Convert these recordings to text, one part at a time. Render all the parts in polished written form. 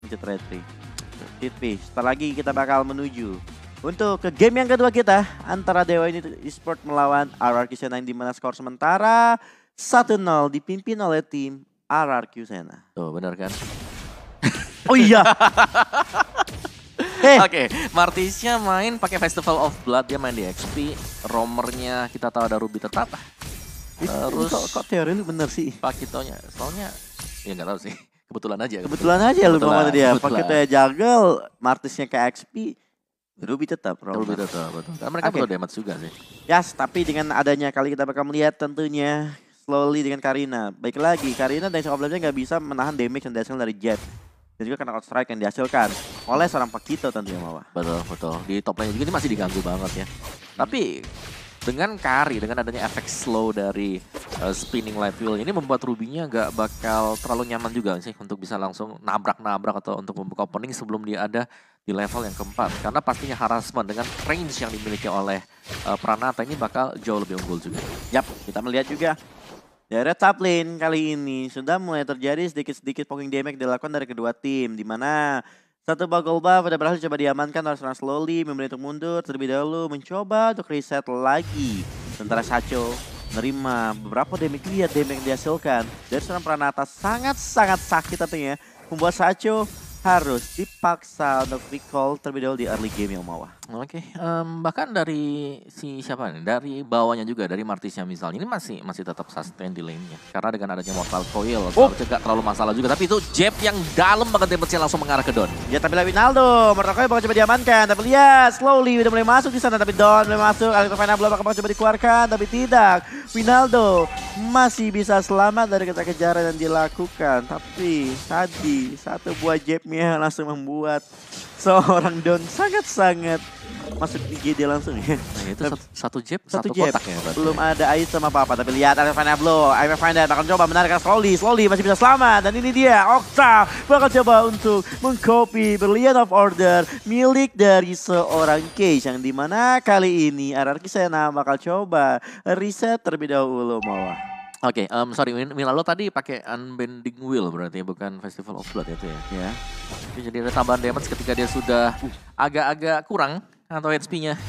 Mencet retri. Titfish. Setelah lagi kita bakal menuju untuk ke game yang kedua kita antara Dewa United Esport melawan RRQ Sena, di mana skor sementara 1-0 dipimpin oleh tim RRQ Sena. Tuh benar kan? Oh iya. Oke, Martisnya main pakai Festival of Blood, dia main di XP. Roamernya kita tahu ada Ruby tetap. Terus kok teori lu bener sih? Pakitonya, soalnya ya nggak tahu sih. Kebetulan aja. Kebetulan aja lu ngomong tadi ya. Pakitonya jagal, Martisnya ke XP. Ruby tetap. Ruby tetap, betul. Karena mereka perlu damage juga sih. Yes, tapi dengan adanya kali kita bakal melihat tentunya slowly dengan Karina. Baik lagi, Karina dan Shock of Blade-nya nggak bisa menahan damage yang dihasilkan dari Jet. Dan juga kena outstrike yang dihasilkan oleh seorang Pakito tentunya Mawa. Betul. Di top lane juga ini masih diganggu banget ya. Tapi dengan Kari, dengan adanya efek slow dari spinning light wheel ini membuat Ruby-nya gak bakal terlalu nyaman juga sih untuk bisa langsung nabrak-nabrak atau untuk membuka opening sebelum dia ada di level yang keempat. Karena pastinya harassment dengan range yang dimiliki oleh Pranata ini bakal jauh lebih unggul juga. Yap, kita melihat juga dari top lane kali ini sudah mulai terjadi sedikit-sedikit poking damage dilakukan dari kedua tim, di mana satu buggle buff pada berhasil coba diamankan oleh seorang slowly, memberi untuk mundur terlebih dahulu, mencoba untuk reset lagi. Sementara Sacho menerima beberapa damage, lihat damage yang dihasilkan dari seorang Pranata sangat-sangat sakit tentunya, membuat Sacho harus dipaksa untuk recall terlebih dahulu di early game yang Mawa. Oke, bahkan dari siapa nih? Dari bawahnya juga, dari Martisnya misalnya, ini masih tetap sustain di lane-nya. Karena dengan adanya Mortal Coil, gak terlalu masalah juga. Tapi itu jab yang dalam banget damage-nya langsung mengarah ke Don. Ya tapi lihat Winaldo, Mortal Coil bakal coba diamankan. Tapi lihat, slowly udah mulai masuk di sana. Tapi Don mulai masuk, Alexander Final bakal coba dikeluarkan. Tapi tidak, Winaldo masih bisa selamat dari kejar-kejaran yang dilakukan. Tapi tadi satu buah jabnya langsung membuat seorang Don sangat-sangat masuk di GD langsung ya. Nah itu satu jab, satu kotak ya. Belum ada item apa-apa. Tapi lihat ada Final Blow. I'm Finder bakal coba menarikkan slowly masih bisa selamat. Dan ini dia, Okta bakal coba untuk mengcopy Brilliant of Order milik dari seorang Cage. Yang dimana kali ini RRQ Sena bakal coba reset terlebih dahulu Mawa. Oke, sorry, Milalo tadi pakai Unbending Wheel berarti bukan Festival of Blood itu ya. Ya. Jadi ada tambahan damage ketika dia sudah agak-agak kurang atau HP-nya.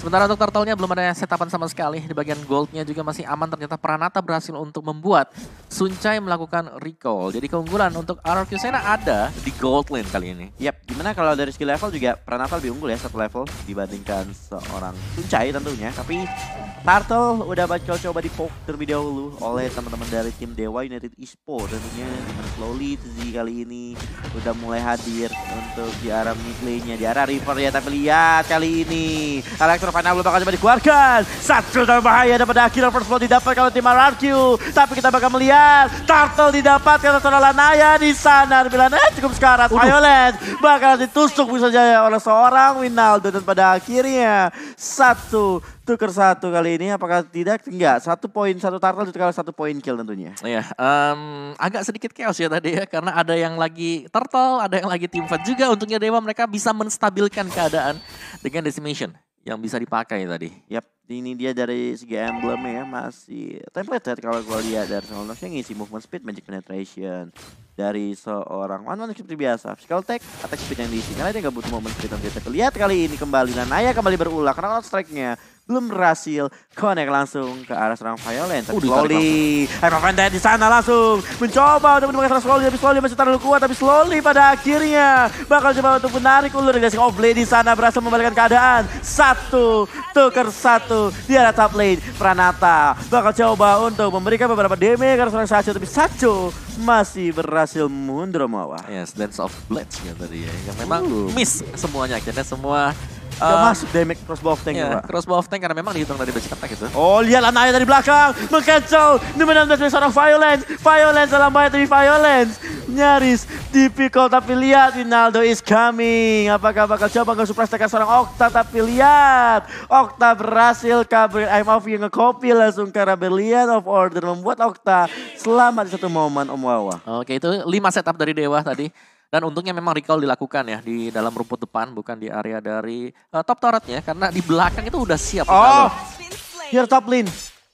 Sementara untuk turtle-nya belum ada setapan sama sekali. Di bagian gold-nya juga masih aman. Ternyata Pranata berhasil untuk membuat Suncai melakukan recall. Jadi keunggulan untuk RRQ Sena ada di gold lane kali ini. Yap, gimana kalau dari skill level juga Pranata lebih unggul ya satu level dibandingkan seorang Suncai tentunya. Tapi Turtle udah bakal coba di-poke terlebih dahulu oleh teman-teman dari tim Dewa United Esport tentunya. Dimana slowly Tzi kali ini udah mulai hadir untuk di arah mid lane-nya, di arah river ya. Tapi lihat kali ini Final belum bakal coba dikeluarkan. Satu dalam bahaya dan pada akhirnya first blood didapat kalau tim RRQ. Tapi kita bakal melihat Turtle didapatkan seorang Lanaya di sana. Bila cukup sekarat. Violet bakal ditusuk bisa saja oleh seorang Winaldo. Dan pada akhirnya tukar satu kali ini. Apakah tidak? Enggak. 1 poin, 1 Turtle ditukar 1 poin kill tentunya. Iya, agak sedikit chaos ya tadi ya. Karena ada yang lagi Turtle, ada yang lagi teamfight juga. Untungnya Dewa mereka bisa menstabilkan keadaan dengan decimation yang bisa dipakai tadi. Yap, ini dia dari segi emblemnya ya, masih template kalau gue lihat dari Solnos yang ngisi movement speed, magic penetration dari seorang one seperti biasa. Physical tech, attack speed yang diisi karena dia nggak butuh movement speed nanti. Tapi lihat kali ini kembali Lanaya kembali berulah karena strike-nya belum berhasil connect langsung ke arah serang Violent. Slowly, Evander di sana langsung mencoba untuk mendapatkan slowly, tapi slowly masih terlalu kuat, tapi slowly pada akhirnya bakal coba untuk menarik ulur dari Shock of Blade di sana berhasil membalikkan keadaan. 1 tukar 1 di arah top lane. Pranata bakal coba untuk memberikan beberapa damage karena serang Sacho, tapi Sacho masih berhasil mundur Mawa. Yes, Dance of Blades ya tadi ya, yang memang miss semuanya akhirnya semua. Gak masuk damage crossbow of tank ya, crossbow of tank karena memang dihitung dari basic attack itu. Oh, lihat Lanaya dari belakang meng-cancel Numenan dari seorang Violence dalam bahaya tapi Violence nyaris difficult. Tapi lihat Winaldo is coming. Apakah bakal coba nge-suppress tekan seorang Okta? Tapi lihat Okta berhasil kabur. IMOV yang nge-copy langsung ke Rebellion of Order membuat Okta selamat di satu momen Om Wawa. Oke, itu 5 setup dari Dewa tadi. Dan untungnya memang recall dilakukan ya di dalam rumput depan, bukan di area dari top turretnya. Karena di belakang itu udah siap. Oh, here top lane.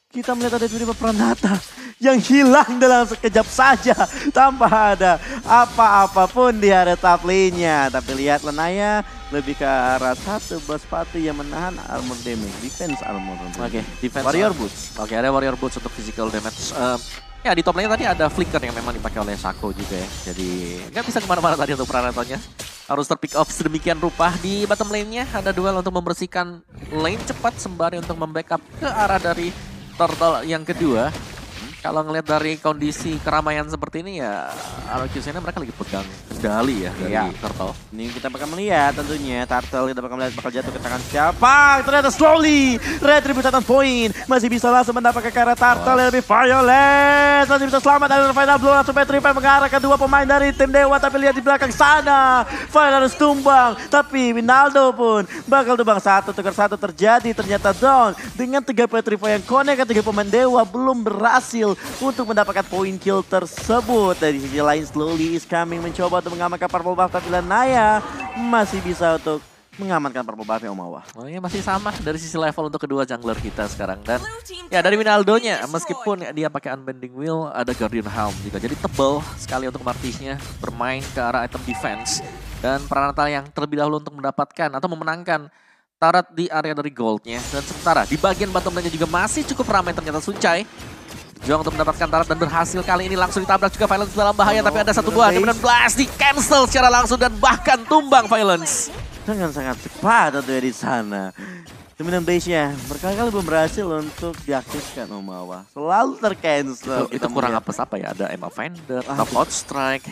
kita melihat ada tiba-tiba Pranata yang hilang dalam sekejap saja tanpa ada apa-apa pun di area top lane-nya. Tapi lihat Lanaya lebih ke arah satu bos sepatu yang menahan armor damage, defense armor. Oke, defense Warrior Boots. Oke, ada Warrior Boots untuk physical damage. Ya di top lane tadi ada flicker yang memang dipakai oleh Shaco juga ya. Jadi nggak bisa kemana-mana tadi untuk Pranatanya. Harus terpick off sedemikian rupa. Di bottom lane-nya ada duel untuk membersihkan lane cepat sembari untuk membackup ke arah dari turtle yang kedua. Kalau ngelihat dari kondisi keramaian seperti ini ya, RQC-nya mereka lagi pegang kendali ya dari Turtle. Ini kita bakal melihat tentunya Turtle kita bakal melihat bakal jatuh ke tangan siapa. Ternyata slowly Retribution point masih bisa langsung mendapatkan ke arah Turtle yang lebih violent. Masih bisa selamat dari final blow langsung Petrify mengarah kedua pemain dari tim Dewa. Tapi lihat di belakang sana Final harus tumbang. Tapi Winaldo pun bakal tumbang. 1-1 terjadi. Ternyata Dawn dengan 3 Petrify yang connect ke 3 pemain Dewa belum berhasil untuk mendapatkan poin kill tersebut. Dari sisi lain slowly is coming mencoba untuk mengamankan purple buff, tapi Lanaya masih bisa untuk mengamankan purple buff yang Omawa. Oh iya masih sama dari sisi level untuk kedua jungler kita sekarang. Dan ya dari Winaldonya meskipun dia pakai Unbending Wheel ada Guardian Helm juga. Jadi tebal sekali untuk Martisnya bermain ke arah item defense. Dan Pranata yang terlebih dahulu untuk mendapatkan atau memenangkan turret di area dari goldnya. Dan sementara di bagian bottom lane juga masih cukup ramai ternyata Suncai. Berjuang untuk mendapatkan turret dan berhasil kali ini langsung ditabrak juga Violence dalam bahaya. Tapi ada satu buah kemudian blast di cancel secara langsung dan bahkan tumbang Violence. Dengan sangat cepat tentunya di sana. Dominant base-nya berkali-kali belum berhasil untuk diaktifkan Omawa. Selalu tercancel. Itu kurang apes apa ya? Ada Emma Fender, Top Outstrike.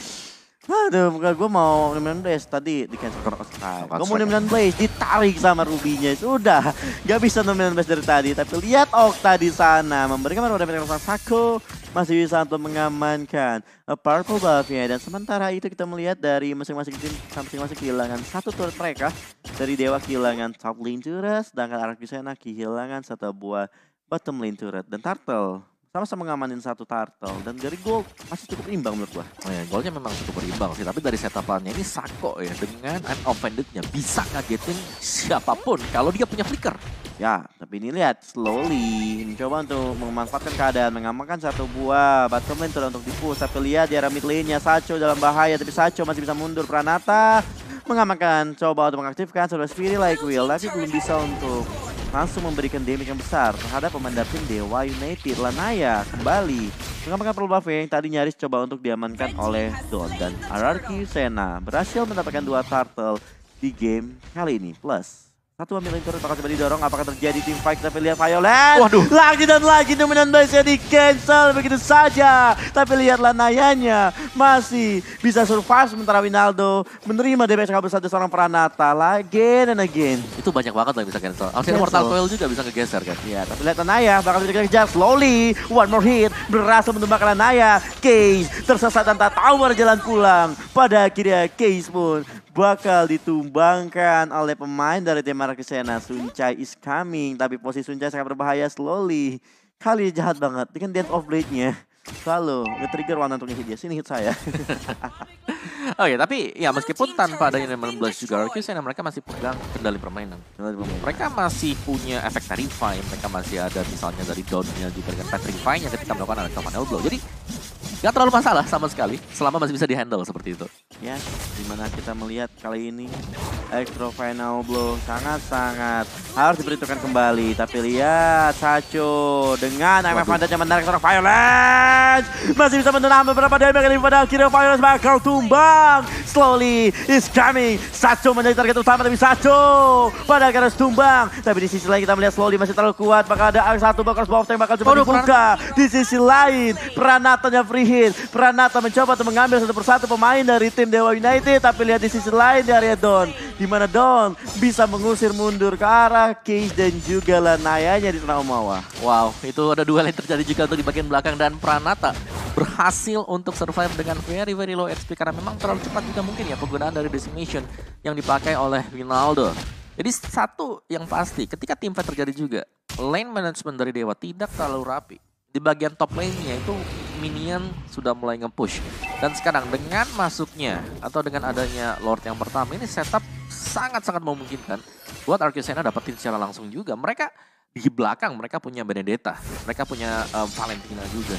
Aduh, gue mau Dominant Blaze tadi di cancel Cross Strike. Gue mau Dominant Blaze ditarik sama Ruby-nya. Sudah, gak bisa Dominant Blaze dari tadi. Tapi lihat Okta di sana memberikan damage ke Shaco. Masih bisa untuk mengamankan purple buff-nya. Dan sementara itu kita melihat dari masing-masing tim masing-masing kehilangan satu turret mereka. Dari Dewa kehilangan top lane turret, sedangkan Arcusena kehilangan satu buah bottom lane turret. Dan Turtle sama-sama ngamanin satu turtle dan dari gold masih cukup imbang menurut gua. Oh ya, goldnya memang cukup berimbang sih, tapi dari setupannya ini Shaco ya dengan unoffended-nya bisa ngagetin siapapun kalau dia punya flicker. Ya, tapi ini lihat slowly mencoba untuk memanfaatkan keadaan, mengamankan satu buah bottom lane turret untuk dipush. Tapi lihat di area mid lane-nya Shaco dalam bahaya, tapi Shaco masih bisa mundur. Pranata mengamankan, coba untuk mengaktifkan Silver Spirit like Will, tapi belum bisa untuk langsung memberikan damage yang besar terhadap pemain tim Dewa United. Lanaya kembali mengamankan purple buff yang tadi nyaris coba untuk diamankan oleh Dawn. Dan Arcusena berhasil mendapatkan 2 turtle di game kali ini. Plus satu ambil turret bakal coba didorong. Apakah terjadi team fight? Tapi lihat Violet. Waduh. Lagi dan lagi Dominant Blaze-nya di cancel begitu saja. Tapi lihat Lanayanya masih bisa survive sementara Winaldo menerima damage kabur satu seorang Pranata. Again and again. Itu banyak banget yang bisa cancel. Harusnya Mortal Coil juga bisa ngegeser kan. Ya, tapi lihat Lanaya bakal dikejar slowly. One more hit berhasil menumbangkan Lanaya. Case tersesat dan tak tahu arah jalan pulang. Pada akhirnya Case pun bakal ditumbangkan oleh pemain dari tim Arcusena. Suncai is coming, tapi posisi Suncai sangat berbahaya slowly. Kali jahat banget, dengan Dance of Blade-nya selalu nge-trigger Wana untuk hit dia. Sini hit saya. Oke, tapi ya meskipun tanpa adanya Dominant Blaze juga Arcusena mereka masih pegang kendali permainan. Mereka masih punya efek Petrify, mereka masih ada misalnya dari Dawn-nya juga dengan Petrify-nya ketika melakukan Final Blow. Jadi gak terlalu masalah sama sekali selama masih bisa dihandle seperti itu. Ya, dimana kita melihat kali ini Extra Final Blow sangat-sangat harus diperhitungkan kembali. Tapi lihat Shaco dengan MF Advantage yang menarik seorang Violence masih bisa menahan beberapa damage kali pada akhirnya Violence bakal tumbang. Slowly is coming. Shaco menjadi target utama tapi Shaco pada akhirnya harus tumbang. Tapi di sisi lain kita melihat Slowly masih terlalu kuat. Bakal ada satu bakal sebuah tank bakal coba dibuka. Di sisi lain Pranatanya free hit. Pranata mencoba untuk mengambil satu persatu pemain dari tim Dewa United. Tapi lihat di sisi lain di area Dawn, di mana Dawn bisa mengusir mundur ke arah Case dan juga Lanayanya di sana Omawa. Wow, itu ada duel yang terjadi juga untuk di bagian belakang dan Pranata berhasil untuk survive dengan very low HP karena memang terlalu cepat juga mungkin ya penggunaan dari Decimation yang dipakai oleh Winaldo. Jadi satu yang pasti ketika team fight terjadi juga, lane management dari Dewa tidak terlalu rapi. Di bagian top lane-nya itu minion sudah mulai nge-push. Dan sekarang dengan masuknya atau dengan adanya Lord yang pertama ini setup sangat-sangat memungkinkan buat Arcusena dapetin secara langsung juga. Mereka di belakang mereka punya Benedetta, mereka punya Valentina juga.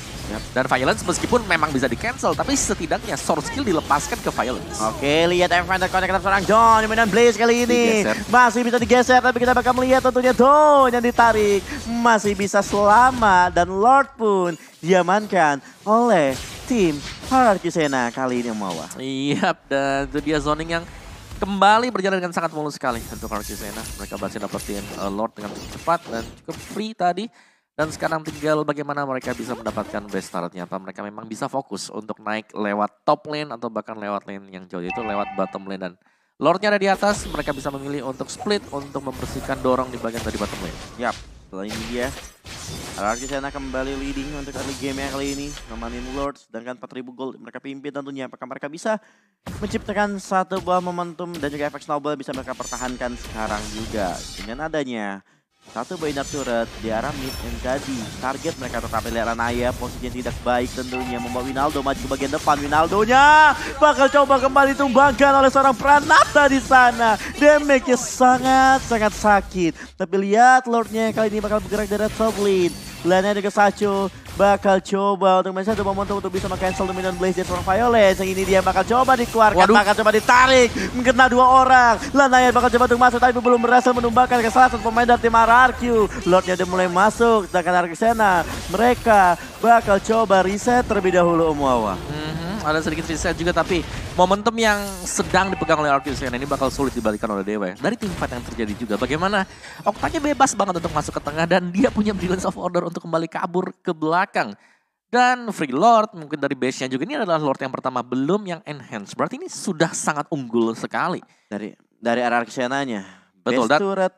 Dan Violence meskipun memang bisa di cancel, tapi setidaknya source skill dilepaskan ke Violence. Oke, lihat Evander connect seorang Don yang Blaze kali ini. Digeser. Masih bisa digeser, tapi kita bakal melihat tentunya Don yang ditarik. Masih bisa selamat dan Lord pun diamankan oleh tim Hierarchy Senna kali ini Mawa. Iya, dan itu dia zoning yang kembali berjalan dengan sangat mulus sekali untuk Hierarchy Senna. Mereka berhasil dapetin Lord dengan cukup cepat dan cukup free tadi. Dan sekarang tinggal bagaimana mereka bisa mendapatkan best startnya. Apa mereka memang bisa fokus untuk naik lewat top lane atau bahkan lewat lane yang jauh, itu lewat bottom lane. Dan Lordnya ada di atas, mereka bisa memilih untuk split untuk membersihkan dorong di bagian dari bottom lane. Yap, setelah ini dia Hierarchy Senna kembali leading untuk early game yang kali ini. Ngemanin Lord, sedangkan 4.000 gold mereka pimpin tentunya. Apakah mereka bisa menciptakan satu buah momentum dan juga efek snowball bisa mereka pertahankan sekarang juga. Dengan adanya satu buah inner turret di arah mid yang jadi target mereka tetapi lihat Naya posisinya tidak baik tentunya membawa Winaldo maju ke bagian depan. Winaldonya bakal coba kembali tumbangkan oleh seorang Pranata di sana. Damage-nya sangat sakit. Tapi lihat Lordnya kali ini bakal bergerak dari top lane. Lane-nya ke Sacho bakal coba untuk satu momentum untuk bisa meng-cancel Dominant Blaze dari seorang Violence. Yang ini dia bakal coba dikeluarkan, bakal coba ditarik, mengena 2 orang. Lanaya bakal coba untuk masuk tapi belum berhasil menumbangkan ke salah satu pemain dari tim RRQ. Lordnya udah mulai masuk, sedangkan Hierarchy Senna mereka bakal coba reset terlebih dahulu Omuawa. Ada sedikit reset juga, tapi momentum yang sedang dipegang oleh Hierarchy Senna ini bakal sulit dibalikan oleh Dewa. Dari tim fight yang terjadi juga, bagaimana Octanya bebas banget untuk masuk ke tengah dan dia punya Brilliance of Order untuk kembali kabur ke belakang. Dan Free Lord mungkin dari base-nya juga, ini adalah Lord yang pertama belum yang enhance. Berarti ini sudah sangat unggul sekali. Dari Hierarchy Senna-nya. Betul, Base turret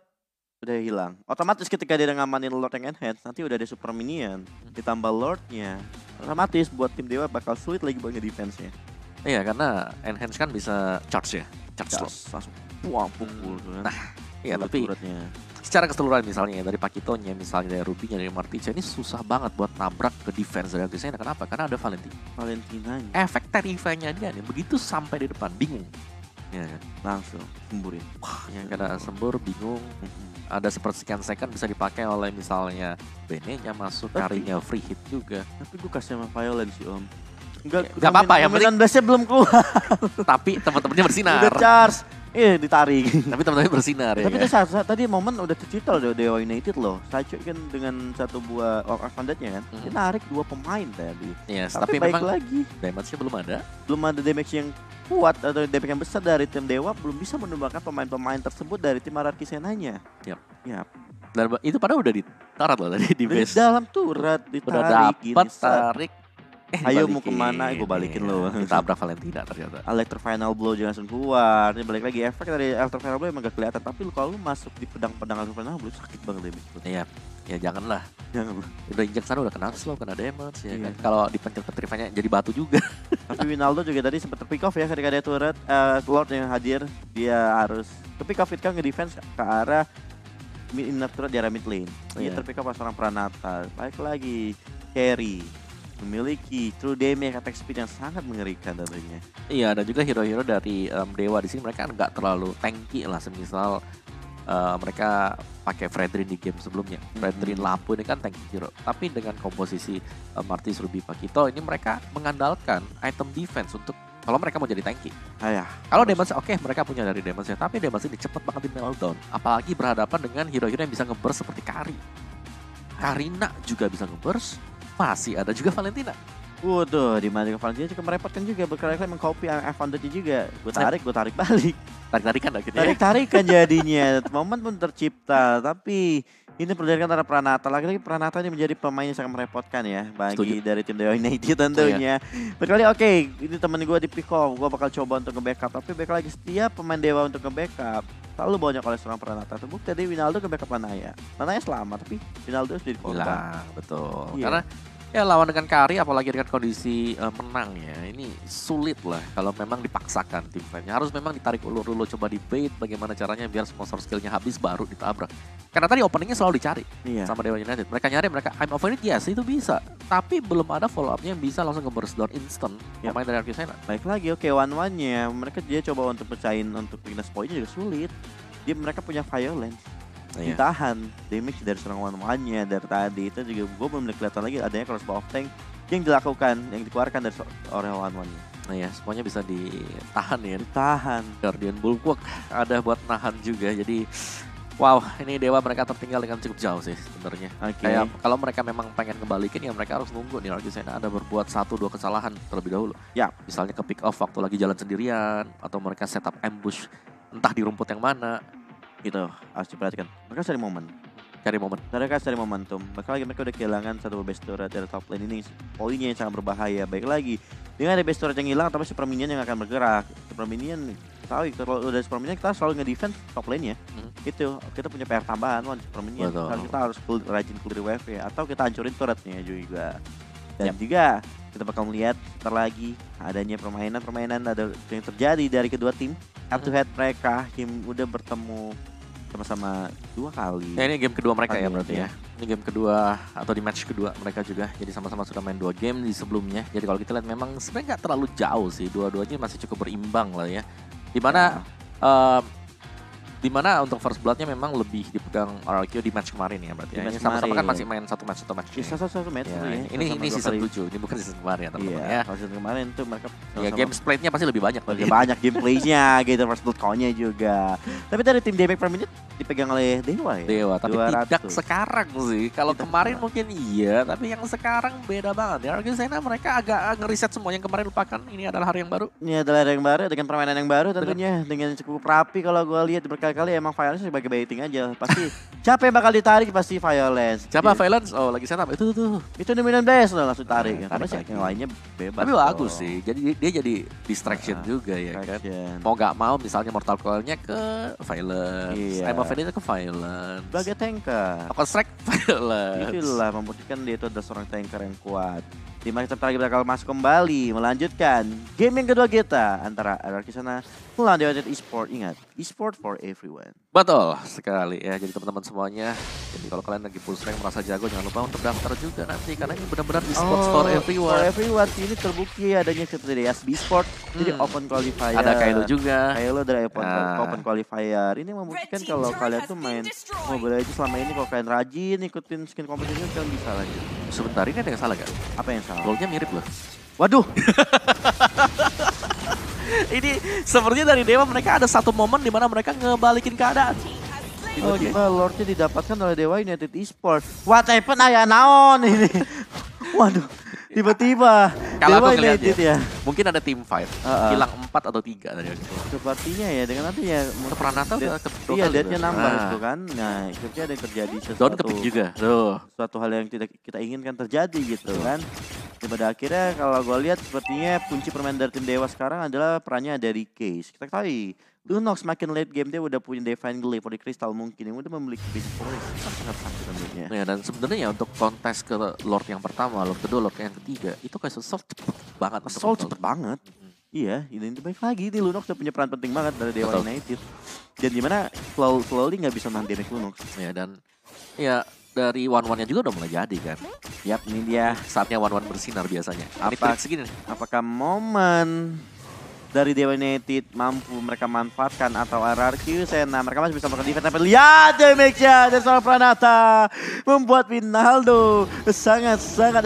udah hilang. Otomatis ketika dia ngamanin Lord yang enhance, nanti udah ada super minion. Ditambah Lordnya, otomatis buat tim Dewa bakal sulit lagi buat nge-defense-nya. Iya, karena enhance kan bisa charge ya. Charge slot. Langsung puang pukul. Nah, iya tapi turretnya. secara keseluruhan misalnya dari Pakitonya, misalnya dari Ruby-nya, dari Marticha, ini susah banget buat nabrak ke defense dari Hierarchy Senna. Kenapa? Karena ada Valentinanya. Efek terrify-nya dia nih, begitu sampai di depan, bingung. Ya, Langsung semburin. ya karena sembur, bingung. Ada sepersekian second bisa dipakai oleh misalnya Bene-nya masuk, Karinya free hit juga. Tapi gue kasih sama Violence sih Om. Enggak apa-apa, yang penting Blast-nya belum keluar. tapi teman-temannya bersinar. Udah charge. Ditarik. Tapi teman-temannya bersinar ya. Tapi saat tadi momen udah tercipta loh Dewa United loh. Sacho kan dengan satu buah advantage-nya kan. Dia narik 2 pemain tadi. Yes, tapi tapi baik memang lagi. damage-nya belum ada. Belum ada damage yang kuat atau damage yang besar dari tim Dewa, belum bisa menumbangkan pemain-pemain tersebut dari tim Hierarchy Senna-nya. Yap. Dan itu padahal udah ditarat loh tadi di base. Dalam turret ditarik. Udah dapet, tarik. Ayo mau kemana? Gue balikin lo. Ditabrak Valentina ternyata. Electro Final Blow jangan langsung keluar. Ini balik lagi efek dari Electro Final Blow emang gak kelihatan. Tapi kalau lu masuk di pedang-pedang Electro Final Blow sakit banget damage. Iya, ya janganlah. Jangan. Udah injek sana udah kena slow, kena damage ya Iya. kan. Kalau dipencet petrifanya jadi batu juga. Tapi Winaldo juga tadi sempat terpick off ya ketika ada turret Lord yang hadir. Dia harus terpick off it kan nge-defense ke arah inner turret di arah mid lane. Dia Iya. terpick off seorang Pranata. Baik lagi carry memiliki true damage attack speed yang sangat mengerikan tentunya. Iya, dan juga hero-hero dari Dewa di sini mereka nggak terlalu tanky lah, semisal mereka pakai Fredrin di game sebelumnya. Fredrin lampu ini kan tanky hero, tapi dengan komposisi Martis, Ruby, Pakito ini mereka mengandalkan item defense untuk kalau mereka mau jadi tanky. Kalau damage oke, mereka punya dari damage tapi damage ini cepet banget di meltdown. Apalagi berhadapan dengan hero-hero yang bisa nge-burst seperti Kari. Karina juga bisa nge-burst. Masih ada juga Valentina. Waduh, di mana Valentina juga merepotkan juga berkali-kali mengcopy advantage juga. Gue tarik balik. Tarik-tarikan akhirnya. Tarik-tarikan jadinya. Momen pun tercipta, tapi ini pertandingan antara Pranata. Lagi-lagi Pranata ini menjadi pemain yang sangat merepotkan ya bagi dari tim Dewa United tentunya. Berkali oke, ini temen gue di pick off, gue bakal coba untuk nge-backup. Tapi baik lagi setiap pemain Dewa untuk nge-backup selalu banyak oleh seorang Pranata. Terbukti tadi Winaldo nge-backup Lanaya. Lanaya selamat, tapi Winaldo sudah dikorban. Hilang, betul. Iya. Karena ya lawan dengan Kari apalagi dengan kondisi menang ya, ini sulit lah kalau memang dipaksakan tim fight-nya. Harus memang ditarik ulur dulu, coba di bait bagaimana caranya biar sponsor skillnya habis baru ditabrak. Karena tadi openingnya selalu dicari sama Dewa United. Mereka nyari, I'm over it, yes itu bisa. Tapi belum ada follow up-nya yang bisa langsung nge-burst down instant pemain dari Hierarchy Senna. Baik lagi, oke one-one-nya. Mereka dia coba untuk pecahin untuk weakness point-nya juga sulit. Mereka punya Violence. Iya. ditahan damage dari serangan one-nya dari tadi. Itu juga gue belum kelihatan lagi adanya crossbow of tank yang dilakukan, yang dikeluarkan dari seorang one-nya. Nah ya, semuanya bisa ditahan ya. Ditahan. Guardian Bulwark ada buat nahan juga. Jadi wow, ini Dewa mereka tertinggal dengan cukup jauh sih sebenarnya. Kayak kalau mereka memang pengen kembalikin ya mereka harus nunggu nih Arcusena ada berbuat 1-2 kesalahan terlebih dahulu. Ya, Misalnya ke pick off waktu lagi jalan sendirian atau mereka setup ambush entah di rumput yang mana. gitu harus diperhatikan. Mereka cari momen. Mereka cari momentum. Mereka udah kehilangan satu base turret dari top lane ini. Poinnya yang sangat berbahaya. Baik lagi, dengan ada base turret yang hilang, tapi super minion yang akan bergerak. Super minion, tahu kalau udah super minion kita selalu nge-defense top lane ya. Itu kita punya PR tambahan, super minion. Kita harus rajin clear wave ya. Atau kita hancurin turretnya juga. Dan juga kita bakal melihat ntar lagi adanya permainan ada yang terjadi dari kedua tim. Head to head mereka, tim udah bertemu sama-sama 2 kali. Ya ini game kedua mereka ya berarti ya. Ini game kedua atau di match kedua mereka juga. Jadi sama-sama sudah main 2 game di sebelumnya. Jadi kalau kita lihat memang sebenarnya nggak terlalu jauh sih. Dua-duanya masih cukup berimbang lah ya. Dimana untuk first bloodnya memang lebih dipegang RRQ di match kemarin ya berarti. Ini sama-sama kan masih main satu match. Satu match ya. Ini season 7, ini bukan season kemarin ya teman-teman ya. Season kemarin tuh mereka ya game split-nya pasti lebih banyak. Lebih banyak gameplaynya gitu, first blood count-nya juga. Tapi dari tim damage per minute dipegang oleh Dewa ya. Dewa, tapi 200. tidak sekarang sih. Kalau kemarin mungkin iya, tapi yang sekarang beda banget ya. Arcusena mereka agak ngeriset semua yang kemarin lupakan. Ini adalah hari yang baru. Ini adalah hari yang baru dengan permainan yang baru tentunya. Dengan cukup rapi kalau gue lihat berkali-kali emang Violence sebagai baiting aja. Pasti siapa yang bakal ditarik pasti Violence. Siapa Violence? Oh lagi setup. Itu dominan base loh langsung tarik. Karena yang lainnya bebas. Tapi bagus sih. Jadi dia jadi distraction juga ya kan. Mau gak mau misalnya Mortal Coil-nya ke Violence. Emma Violence ke Violence. Sebagai tanker. Token Strike Violence. Itulah membuktikan dia itu adalah seorang tanker yang kuat. Tim kita lagi bakal masuk kembali melanjutkan game yang kedua kita antara Arcusena melawan Dewa United Esport. Ingat, esport for everyone. Betul sekali ya. Jadi teman-teman semuanya, jadi kalau kalian lagi push rank merasa jago jangan lupa untuk daftar juga nanti karena ini benar-benar esport for everyone. For everyone ini terbukti adanya seperti DSB Sport. Jadi open qualifier. Ada Kylo juga. Kylo dari open qualifier. Ini membuktikan kalau kalian tuh main Mobile Legends selama ini kalau kalian rajin ikutin skin competition kalian bisa lanjut. Sebentar ini ada yang salah gak? Apa yang salah? Goalnya mirip loh. Waduh. Ini sepertinya dari Dewa mereka ada satu momen di mana mereka ngebalikin keadaan. Tiba-tiba Lordnya didapatkan oleh Dewa United Esport. What happened ayah naon ini? Waduh. Tiba-tiba Dewa United ya. Mungkin ada team fight. Hilang 4 atau 3 tadi. Sepertinya ya dengan nanti ya. Pranata iya deadnya nambah itu kan. Nah akhirnya ada yang terjadi sesuatu. Down kepick juga. Suatu hal yang tidak kita inginkan terjadi gitu kan. Pada akhirnya kalau gue lihat sepertinya kunci permainan dari tim Dewa sekarang adalah perannya dari Case. Kita tahu Lunox semakin late game dia udah punya Divine Glaive for the Crystal mungkin yang udah memiliki basic power sangat tentunya. Ya dan sebenarnya ya untuk kontes ke Lord yang pertama, Lord kedua, Lord yang ketiga itu kayak Soul cepet banget. Soul cepet banget. Iya, ini baik lagi di Lunox udah punya peran penting banget dari Dewa United. Dan dimana slowly nggak bisa nahan damage Lunox. Ya dan ya dari one-one-nya juga udah mulai jadi kan. Yap, ini dia saatnya one-one bersinar biasanya. Apakah momen dari Dewa United mampu mereka manfaatkan atau Arcusena mereka masih bisa melakukan defense tapi lihat damage-nya dari seorang Pranata membuat Winaldo sangat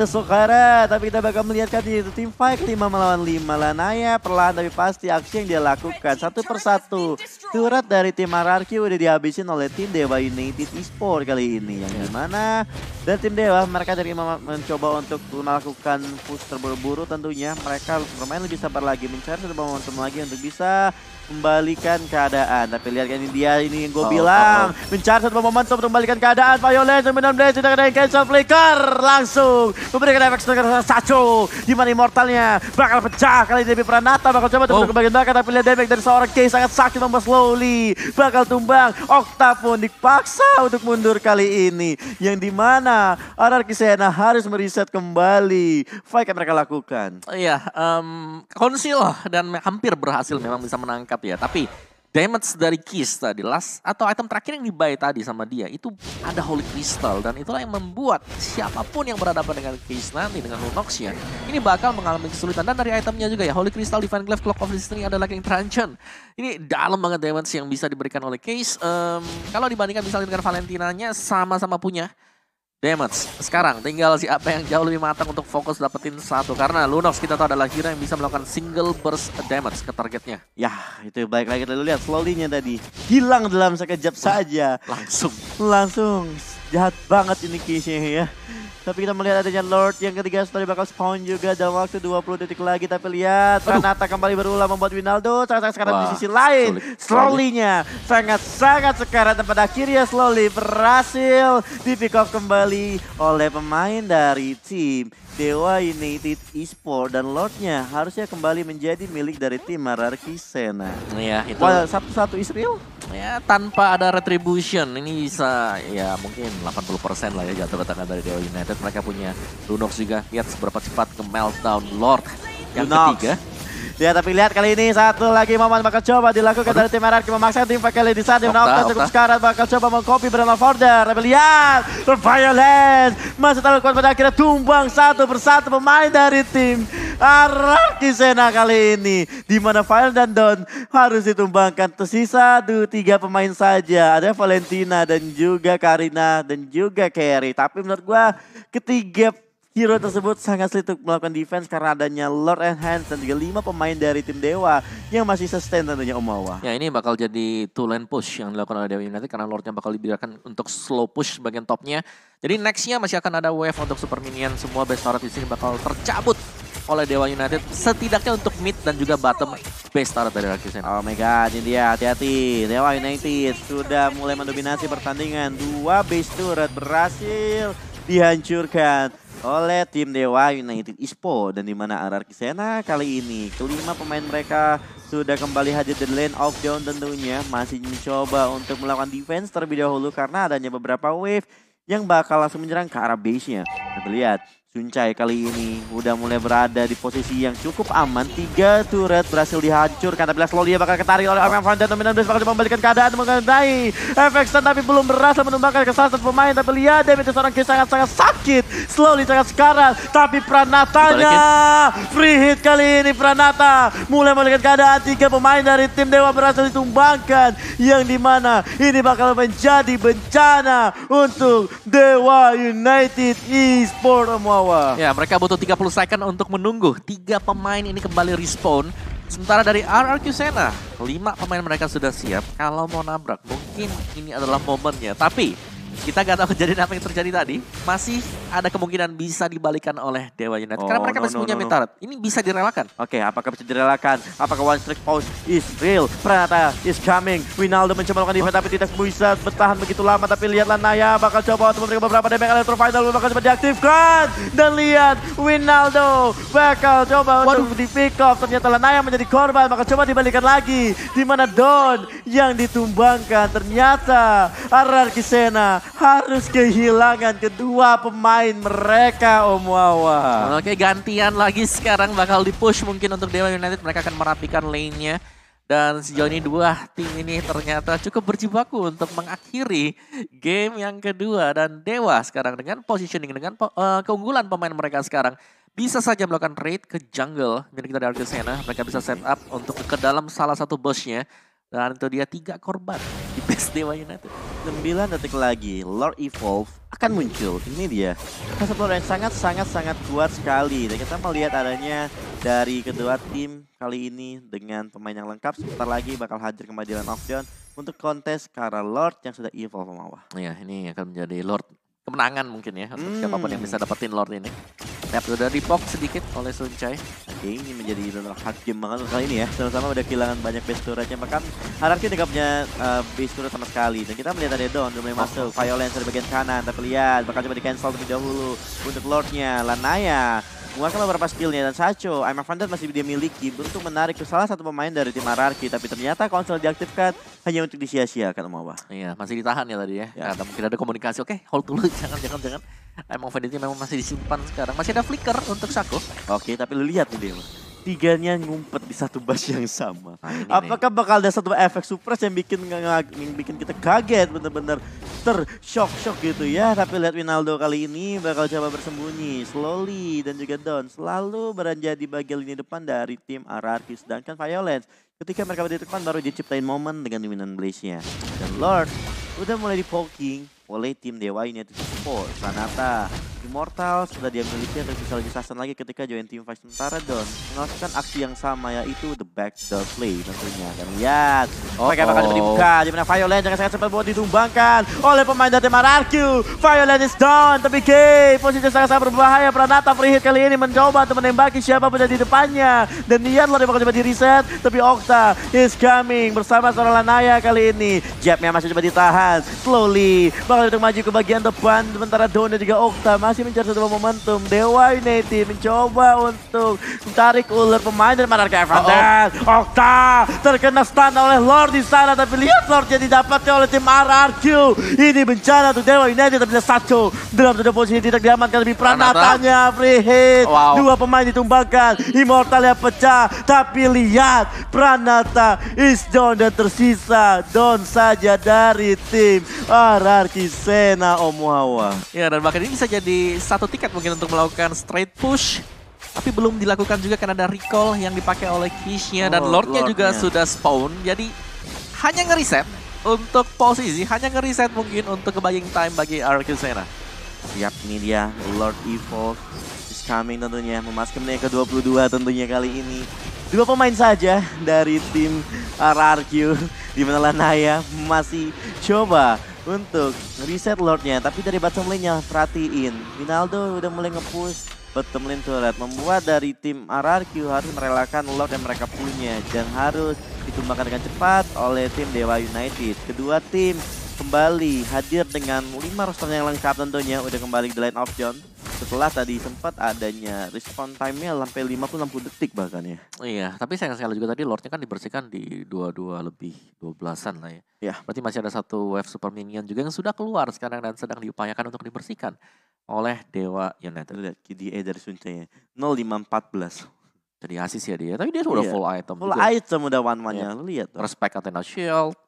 sokara tapi kita bakal melihat kan itu tim fight 5 melawan 5 Lanaya perlahan tapi pasti aksi yang dia lakukan satu persatu turret dari tim RRQ udah dihabisin oleh tim Dewa United Esport kali ini yang dimana dan tim Dewa mereka dari mencoba untuk melakukan push terburu-buru tentunya mereka bermain lebih sabar lagi mencari momentum lagi untuk bisa membalikan keadaan. Tapi lihat kan ini dia ini yang gue bilang mencari satu momentum untuk membalikan keadaan. Violence dan Blaze tidak ada yang cancel flicker langsung memberikan efek dengan Sacho di mana immortalnya bakal pecah kali ini Pranata bakal coba untuk bagian belakang tapi lihat damage dari seorang Case sangat sakit membuat slowly bakal tumbang. Okta pun dipaksa untuk mundur kali ini yang dimana Arcusena harus mereset kembali fight yang mereka lakukan. Iya, konsil dan hampir berhasil memang bisa menangkap ya. Tapi damage dari Kiss tadi, atau item terakhir yang dibuy tadi sama dia, itu ada Holy Crystal. Dan itulah yang membuat siapapun yang berhadapan dengan Kiss nanti, dengan Lunox-nya, ini bakal mengalami kesulitan. Dan dari itemnya juga ya, Holy Crystal, Divine Glaive, Cloak of Destiny, ada Lightning Truncheon. Ini dalam banget damage yang bisa diberikan oleh Kiss. Kalau dibandingkan misalnya dengan Valentinanya, sama-sama punya damage. Sekarang tinggal siapa yang jauh lebih matang untuk fokus dapetin satu. Karena Lunox kita tahu adalah hero yang bisa melakukan single burst damage ke targetnya. Ya, itu baik lagi kita lihat slowly-nya tadi. Hilang dalam sekejap saja. Langsung. Jahat banget ini Kiss-nya ya. Tapi kita melihat adanya Lord yang ketiga story bakal spawn juga dalam waktu 20 detik lagi. Tapi lihat, Pranata kembali berulang membuat Winaldo sangat sekarat di sisi lain. Slowly-nya sangat-sangat sekarat dan pada akhirnya Slowly berhasil di pick off kembali oleh pemain dari tim Dewa United Esports. Dan Lordnya harusnya kembali menjadi milik dari tim Ararki Sena. Iya, itu. Satu-satu Israel? Ya, tanpa ada retribution ini bisa ya mungkin 80% lah ya jatuh ke tangan dari Dewa United. Mereka punya Lunox juga. Lihat seberapa cepat ke meltdown Lord yang ketiga. Ya, tapi lihat kali ini satu lagi momen bakal coba dilakukan dari tim Ararki, memaksa tim pakai di saat Octa cukup sekarat bakal coba mengcopy Brand of Order. Tapi lihat Violence masih terlalu kuat, pada akhirnya tumbang satu persatu pemain dari tim Ararki Sena kali ini, di mana Violence dan Don harus ditumbangkan. Tersisa 3 pemain saja, ada Valentina dan juga Karina dan juga Carry. Tapi menurut gua ketiga hero tersebut sangat sulit untuk melakukan defense karena adanya Lord Enhance dan juga 5 pemain dari tim Dewa yang masih sustain tentunya Omawa. Ya, ini bakal jadi two lane push yang dilakukan oleh Dewa United karena Lordnya bakal dibiarkan untuk slow push bagian topnya. Jadi nextnya masih akan ada wave untuk super minion, semua base turret di sini bakal tercabut oleh Dewa United setidaknya untuk mid dan juga bottom base turret dari Ararki Sena. Oh my god, ini dia, hati-hati. Dewa United sudah mulai mendominasi pertandingan. 2 base turret berhasil dihancurkan oleh tim Dewa United Esports. Dan dimana Ararki Sena kali ini kelima pemain mereka sudah kembali hadir di lane of down, tentunya masih mencoba untuk melakukan defense terlebih dahulu karena adanya beberapa wave yang bakal langsung menyerang ke arah base-nya. Kita lihat Suncai kali ini udah mulai berada di posisi yang cukup aman. 3 turret berhasil dihancurkan. Tapi slowly bakal ketarik oleh Arman Van Dan. Dominan Blaze bakal membalikan keadaan mengenai efek stun. Tapi belum berhasil menumbangkan ke salah satu pemain. Tapi lihat damage seorang Kiss sangat-sangat sakit. Slowly sangat sekarat. Tapi Pranatanya free hit kali ini. Pranata mulai membalikan keadaan. 3 pemain dari tim Dewa berhasil ditumbangkan. Yang dimana ini bakal menjadi bencana untuk Dewa United Esports. Ya, mereka butuh 30 second untuk menunggu 3 pemain ini kembali respawn. Sementara dari Ararki Sena, 5 pemain mereka sudah siap. Kalau mau nabrak, mungkin ini adalah momennya. Tapi kita gak tahu kejadian apa yang terjadi tadi. Masih ada kemungkinan bisa dibalikan oleh Dewa United. Karena mereka masih punya mid turret. Ini bisa direlakan. Oke, apakah bisa direlakan? Apakah one strike pause is real? Pranata is coming. Winaldo mencoba melakukan defense tapi tidak bisa bertahan begitu lama. Tapi lihatlah Naya bakal coba untuk memberikan beberapa damage. Electrofighter bakal coba diaktifkan. Dan lihat Winaldo bakal coba untuk di pick off. Ternyata Naya menjadi korban. Maka coba dibalikan lagi. Dimana Don yang ditumbangkan. Ternyata Ararki Sena harus kehilangan kedua pemain mereka, Om Wawa. Oke, gantian lagi sekarang bakal di-push mungkin untuk Dewa United. Mereka akan merapikan lane-nya. Dan sejauh ini 2 tim ini ternyata cukup berjibaku untuk mengakhiri game yang kedua. Dan Dewa sekarang dengan positioning, dengan keunggulan pemain mereka sekarang, bisa saja melakukan raid ke jungle milik kita dari Ararki Sena. Mereka bisa set up untuk ke dalam salah satu bush-nya. Dan itu dia 3 korban di base Dewa United. 9 detik lagi, Lord Evolve akan muncul. Ini dia. Konsep Lord yang sangat kuat sekali. Dan kita melihat adanya dari kedua tim kali ini dengan pemain yang lengkap. Sebentar lagi bakal hadir kembali di Land of Dawn untuk kontes ke arah Lord yang sudah Evolve Mawah. Ya, ini akan menjadi Lord kemenangan mungkin ya untuk siapapun yang bisa dapetin Lord ini. Sudah dipok sedikit oleh Suncai. Oke, ini menjadi hard game banget kali ini ya. Sama-sama udah kehilangan banyak base turretnya. Bahkan Ararki tidak punya base turret sama sekali. Dan kita melihat ada Don udah mulai masuk. Violence di bagian kanan. Tapi lihat bakal coba di cancel terlebih dahulu untuk Lordnya. Lanaya mengeluarkan beberapa skillnya dan Sacho, Aimar Van Der masih dia miliki untuk menarik ke salah satu pemain dari tim Ararki. Tapi ternyata konsol diaktifkan hanya untuk disia-siakan, Omawa. Iya, masih ditahan ya tadi ya. Karena mungkin ada komunikasi. Oke, hold dulu, jangan. Emang Vanity memang masih disimpan sekarang. Masih ada flicker untuk Shaco. Oke, tapi lu lihat nih dia. tiganya ngumpet di satu bus yang sama. Nah, ini nih. Apakah bakal ada satu efek surprise yang bikin kita kaget, bener-bener shock gitu ya. Tapi lihat Winaldo kali ini bakal coba bersembunyi, slowly dan juga Don selalu berada di bagian lini depan dari tim RRQ. Sedangkan Violence ketika mereka berada di depan baru diciptain momen dengan dominant blaze-nya. Dan Lord udah mulai di-poking oleh tim Dewa United Esports. Pranata Immortal sudah dia miliki dan bisa lebih sasaran lagi ketika join tim fight. Sementara Don melakukan aksi yang sama yaitu the backdoor play tentunya. Dan lihat mereka bakal dibuka di mana Violent jangan sangat sempat buat ditumbangkan oleh pemain dari tim RRQ. Violent is down tapi posisi sangat berbahaya. Pranata free hit kali ini mencoba untuk menembaki siapapun yang di depannya. Dan lihat Lord bakal coba di reset tapi Okta is coming bersama seorang Lanaya kali ini. Jabnya masih coba ditahan slowly bakal untuk maju ke bagian depan sementara Don dan juga Okta masih mencari satu momentum. Dewa United mencoba untuk menarik ular pemain dari RRQ Evandel. Okta terkena stun oleh Lord di sana tapi lihat Lordnya didapatkan oleh tim RRQ. Ini bencana untuk Dewa United tapi satu dalam satu posisi tidak diamankan lebih Pranatanya free hit. Dua pemain ditumbangkan, Immortalnya pecah tapi lihat Pranata is down dan tersisa Don saja dari tim RRQ Sena Omuawa. Ya, dan bahkan ini bisa jadi satu tiket mungkin untuk melakukan straight push. Tapi belum dilakukan juga karena ada recall yang dipakai oleh Kishnya dan Lordnya juga sudah spawn. Jadi hanya ngereset untuk posisi, hanya ngereset mungkin untuk buying time bagi RRQ Sena. Siap, ini dia Lord Evil is coming tentunya. Memasuki menit ke-22 tentunya kali ini. Dua pemain saja dari tim RRQ. Di mana Lanaya masih coba untuk reset Lordnya, tapi dari bottom lane-nya perhatiin Winaldo udah mulai nge-push bottom lane turret, membuat dari tim RRQ harus merelakan Lord yang mereka punya dan harus ditumbangkan dengan cepat oleh tim Dewa United. Kedua tim kembali hadir dengan 5 roster yang lengkap tentunya, udah kembali di line of John setelah tadi sempat adanya respawn time-nya sampai 50-60 detik bahkan ya. Iya, tapi sayang sekali juga tadi Lordnya kan dibersihkan di 22 lebih 12-an lah ya. Ya. Berarti masih ada satu wave super minion juga yang sudah keluar sekarang dan sedang diupayakan untuk dibersihkan oleh Dewa United. Lihat KDA dari Suncanya 0514. Jadi asis ya dia, tapi dia sudah full item. Full juga. item udah one-one-nya, lu lihat tuh. Respect Athena Shield,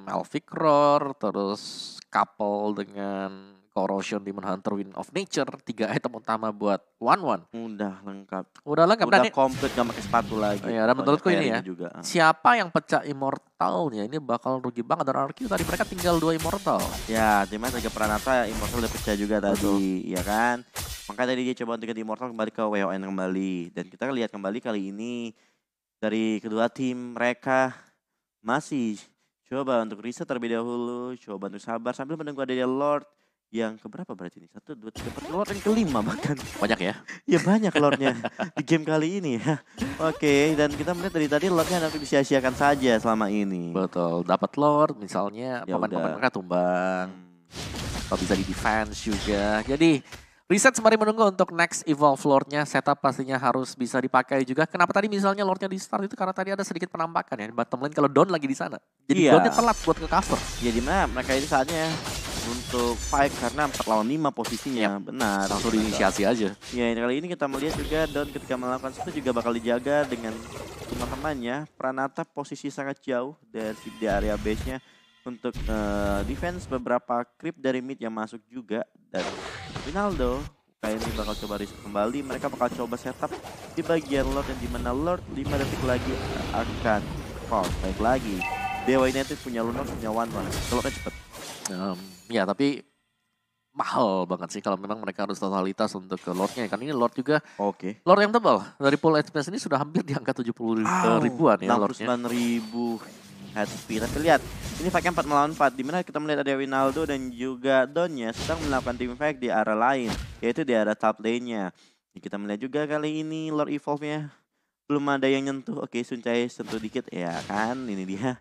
Malphite Roar, terus couple dengan Corrosion, Demon Hunter, Wind of Nature, 3 item utama buat 1-1. Udah lengkap. Udah lengkap. Udah komplit gak pakai sepatu lagi. Ya, dan menurutku ini ya, juga. Siapa yang pecah Immortalnya ini bakal rugi banget. Dan RRQ tadi mereka tinggal 2 Immortal. Ya, cuman juga Pranata Immortal udah pecah juga tadi, ya kan. Makanya tadi dia coba untuk ganti Immortal kembali ke WON kembali. Dan kita lihat kembali kali ini dari kedua tim mereka masih coba untuk reset terlebih dahulu, coba untuk sabar sambil menunggu adanya Lord yang keberapa berarti ini? 1, 2, 3, 4, Lord yang kelima bahkan. Banyak ya? Ya banyak Lordnya di game kali ini ya. Oke, dan kita melihat dari tadi Lordnya nanti disia-siakan saja selama ini. Betul, dapat Lord misalnya Ya pemain-pemain mereka tumbang. Atau bisa di defense juga. Jadi reset sembari menunggu untuk next evolve Lordnya. Setup pastinya harus bisa dipakai juga. Kenapa tadi misalnya Lordnya di start itu karena tadi ada sedikit penampakan ya. Bottom lane kalau Don lagi di sana. Jadi Donnya telat buat ke cover. Ya dimana mereka ini saatnya untuk fight karena 4 lawan 5 posisinya. Benar. Langsung diinisiasi aja. Ya kali ini kita melihat juga Don ketika melakukan itu juga bakal dijaga dengan teman-temannya. Pranata posisi sangat jauh dari area base-nya untuk defense beberapa creep dari mid yang masuk juga. Dan Winaldo kayak ini bakal coba reset kembali. Mereka bakal coba setup di bagian Lord yang dimana Lord 5 detik lagi akan baik lagi. Dewa United punya Lunar, punya One-One. Kalau kan cepet. Ya tapi mahal banget sih kalau memang mereka harus totalitas untuk ke Lordnya. Kan ini Lord juga Lord yang tebal. Dari pool FPS ini sudah hampir di angka 70 ribuan ya Lordnya. 69.000 HP. Tapi lihat, ini fight 4 melawan 4. Dimana kita melihat ada Winaldo dan juga Donnya sedang melakukan team fight di area lain. Yaitu di area top lane-nya. Kita melihat juga kali ini Lord Evolve-nya belum ada yang nyentuh. Oke, Suncai sentuh dikit. Ya kan, ini dia.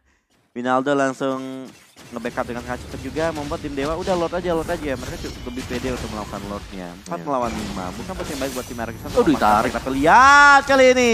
Winaldo langsung nge-backup dengan sangat cepat juga membuat tim Dewa udah Lord aja. Mereka cukup lebih pede untuk melakukan Lordnya. 4 melawan 5. Bukan bos yang baik buat tim Arkisan. ditarik. Tapi lihat kali ini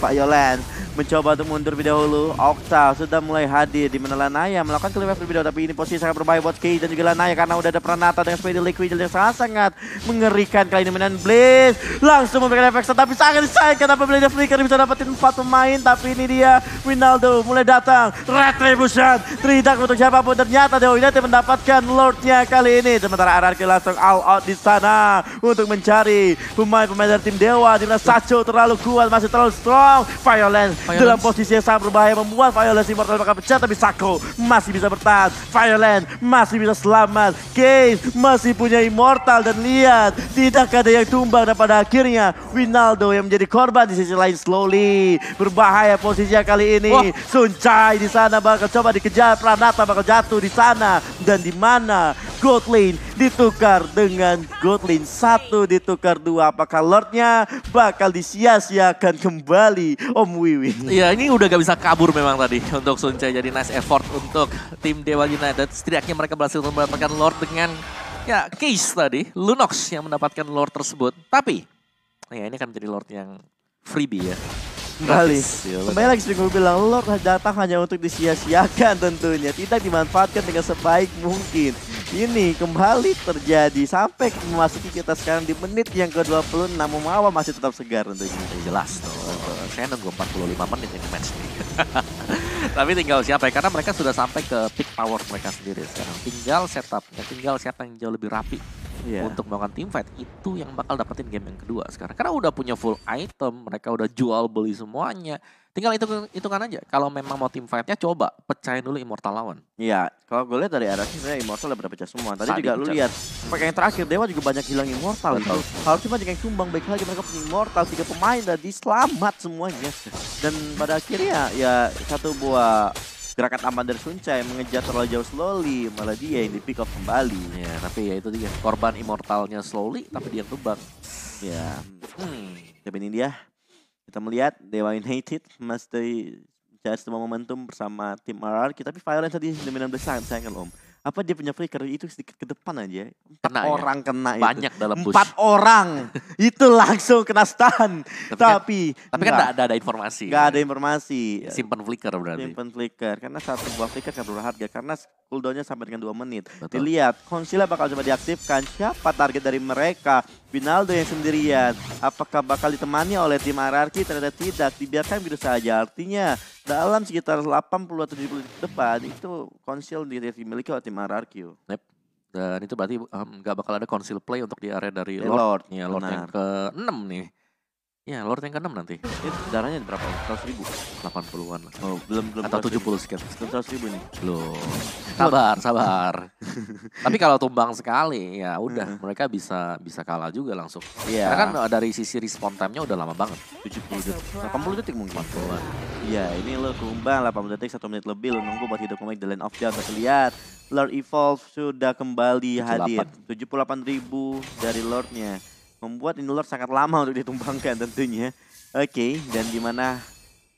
Pak Yolan mencoba untuk mundur lebih dahulu. Okta sudah mulai hadir di mana Lanaya melakukan clear wave lebih dahulu, tapi ini posisi sangat berbahaya buat Kei dan juga Lanaya karena udah ada Pranata dengan Speedy Liquid yang sangat mengerikan. Kali ini mainan Blaze langsung memberikan efek tapi sangat disayangkan apabila dia flicker bisa dapetin 4 pemain, tapi ini dia Winaldo mulai datang. Retribution tidak untuk siapapun, ternyata Dewa United mendapatkan Lordnya kali ini, sementara RRQ langsung all out di sana untuk mencari pemain-pemain dari tim Dewa, dimana Sacho terlalu kuat, masih terlalu strong. Violence dalam posisi yang sangat berbahaya membuat Violence Immortal bakal pecah, tapi Sako masih bisa bertahan. Violence masih bisa selamat. Kane masih punya Immortal dan lihat tidak ada yang tumbang, dan pada akhirnya Winaldo yang menjadi korban di sisi lain. Slowly berbahaya posisinya kali ini. Suncai di sana bakal coba dikejar, Pranata bakal jatuh di sana, dan di mana Gold Lane ditukar dengan Gold Lane 1 ditukar 2. Apakah Lordnya bakal disia-siakan kembali Om Wiwi? Iya, ini udah gak bisa kabur memang tadi untuk Suncai. Jadi nice effort untuk tim Dewa United. Setidaknya mereka berhasil mendapatkan Lord dengan ya case tadi, Lunox yang mendapatkan Lord tersebut. Tapi ya ini kan menjadi Lord yang freebie ya. Kembali lagi sering gue bilang, Lord datang hanya untuk disia-siakan tentunya, tidak dimanfaatkan dengan sebaik mungkin. Ini kembali terjadi sampai memasuki kita sekarang di menit yang ke-26. Mumawa masih tetap segar tentunya. Jelas tuh. Saya nunggu 45 menit ini match nih. Tapi tinggal siapa ya, karena mereka sudah sampai ke peak power mereka sendiri sekarang. Tinggal setupnya, tinggal siapa yang jauh lebih rapi. Untuk melakukan team fight, itu yang bakal dapetin game yang kedua sekarang. Karena udah punya full item, mereka udah jual beli semuanya. Tinggal hitungan aja. Kalau memang mau team fightnya, coba pecahin dulu Immortal lawan. Iya, kalau gue lihat dari arah sini Immortal udah pecah semua. Tadi juga lu lihat, pakai yang terakhir Dewa juga banyak hilang Immortal. Harusnya banyak yang tumbang, baik lagi mereka punya Immortal, 3 pemain tadi selamat semuanya. Dan pada akhirnya ya satu buah gerakan aman dari Suncai mengejar terlalu jauh slowly, malah dia yang di pick off kembali. Ya, tapi ya itu dia, korban Immortalnya slowly, tapi dia yang tumbang. Ya, tapi ini dia. Kita melihat Dewa United mesti mencari semua momentum bersama tim RRQ, tapi Violence tadi dominan besar, sayang Om. Apa dia punya flicker itu sedikit ke depan aja. 4 orang kena itu. Banyak dalam push. 4 orang itu langsung kena stun. Tapi kan ada informasi. Gak ada informasi. Simpen flicker berarti. Simpen flicker. Karena satu buah flicker kan berharga. Karena cooldownnya sampai dengan 2 menit. Betul. Dilihat, Concealnya bakal coba diaktifkan. Siapa target dari mereka? Winaldo yang sendirian. Apakah bakal ditemani oleh tim RRQ? Ternyata tidak. Dibiarkan begitu saja. Artinya dalam sekitar 80-70 depan itu Conceal dimiliki oleh tim RRQ. Yep. Dan itu berarti nggak bakal ada Conceal play untuk di area dari Lord. Ya, Lord yang ke-6 nih. Ya, Lord yang ke-6 nanti. Itu darahnya berapa? 100.000? 80-an lah. Oh, belum atau 70 sekian. 100.000 nih. Belum. Sabar. Tapi kalau tumbang sekali ya udah mereka bisa kalah juga langsung. Iya. Karena kan dari sisi respawn time-nya udah lama banget. 70 detik. 80 detik mungkin. 80-an. Iya, ini lo tumbang 80 detik, 1 menit lebih lo nunggu buat hidup kembali The Land of Dawn. Kita lihat Lord Evolve sudah kembali 78. hadir. 78.000 dari Lordnya. Membuat ini Lord sangat lama untuk ditumbangkan tentunya. Oke, dan dimana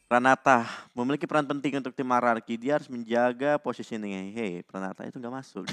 Pranata memiliki peran penting untuk tim RRQ. Dia harus menjaga positioningnya. Hey, Pranata itu nggak masuk.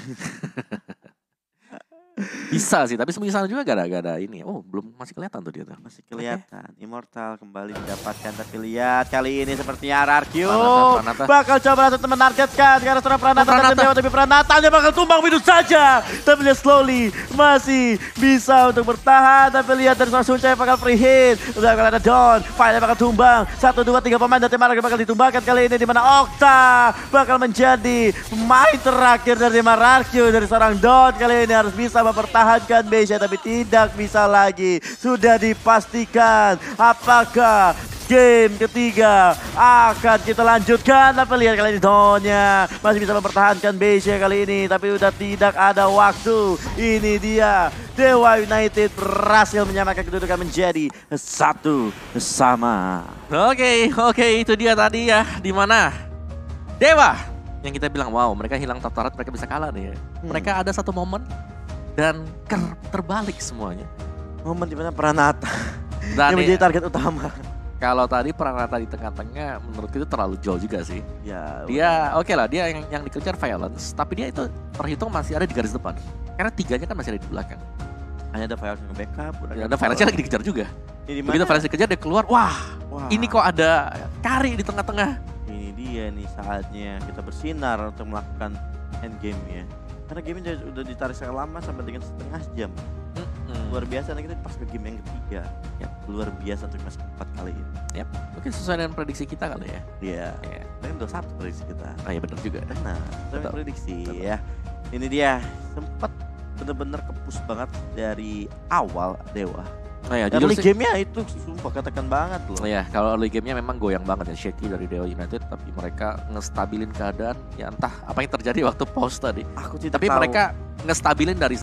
Bisa sih, tapi semisal juga gak ada ini. Oh, belum, masih kelihatan tuh dia tuh. Masih kelihatan. Immortal kembali mendapatkan, tapi lihat kali ini sepertinya RRQ Pranata. bakal coba untuk menargetkan karena seorang Pranata dan Dewa, tapi Pranatanya bakal tumbang begitu saja. Tapi lihat slowly masih bisa untuk bertahan, tapi lihat dari seorang Suncai bakal free hit. Udah bakal ada Dawn, Fire bakal tumbang. 1, 2, 3 pemain dari tim RRQ bakal ditumbangkan kali ini, di mana Okta bakal menjadi pemain terakhir dari tim RRQ. Dari seorang Dawn kali ini harus bisa mempertahankan base, tapi tidak bisa lagi. Sudah dipastikan apakah game ketiga akan kita lanjutkan. Tapi lihat kali ini Donnya masih bisa mempertahankan base kali ini, tapi udah tidak ada waktu. Ini dia Dewa United berhasil menyamakan kedudukan menjadi 1-1. Oke, itu dia tadi ya, dimana Dewa yang kita bilang wow mereka hilang top turret, mereka bisa kalah nih ya. Mereka ada satu momen dan terbalik semuanya. Momen dimana Pranata dan yang menjadi target utama. kalau tadi Pranata di tengah-tengah menurut itu terlalu jauh juga sih. Ya, Dia oke lah, dia yang dikejar Violence, tapi dia itu terhitung masih ada di garis depan. Karena tiganya kan masih ada di belakang. hanya ada Violence yang backup. Ada Violence lagi dikejar juga. Ini Begitu Violence dikejar dia keluar, wah, Wah, ini kok ada Kari di tengah-tengah. ini dia nih saatnya kita bersinar untuk melakukan end game-nya. Karena game udah ditarik sangat lama sampai dengan setengah jam. Luar biasa, nah kita pas ke game yang ketiga. Yap. Luar biasa untuk match keempat kali ini. Yap, mungkin sesuai dengan prediksi kita kali ya. Iya. Iya. Tapi udah satu prediksi kita. Ah ya benar juga. Nah, kita Betul. prediksi Betul. ya. Ini dia sempat bener-bener kepus banget dari awal Dewa. Nah ya, Early jujur sih. game-nya itu sumpah katakan banget loh. Oh ya, kalau early game-nya memang goyang banget ya, shaky dari Dewa United, tapi mereka ngestabilin keadaan. Ya entah apa yang terjadi waktu pause tadi. Aku tidak Tapi tahu. mereka ngestabilin dari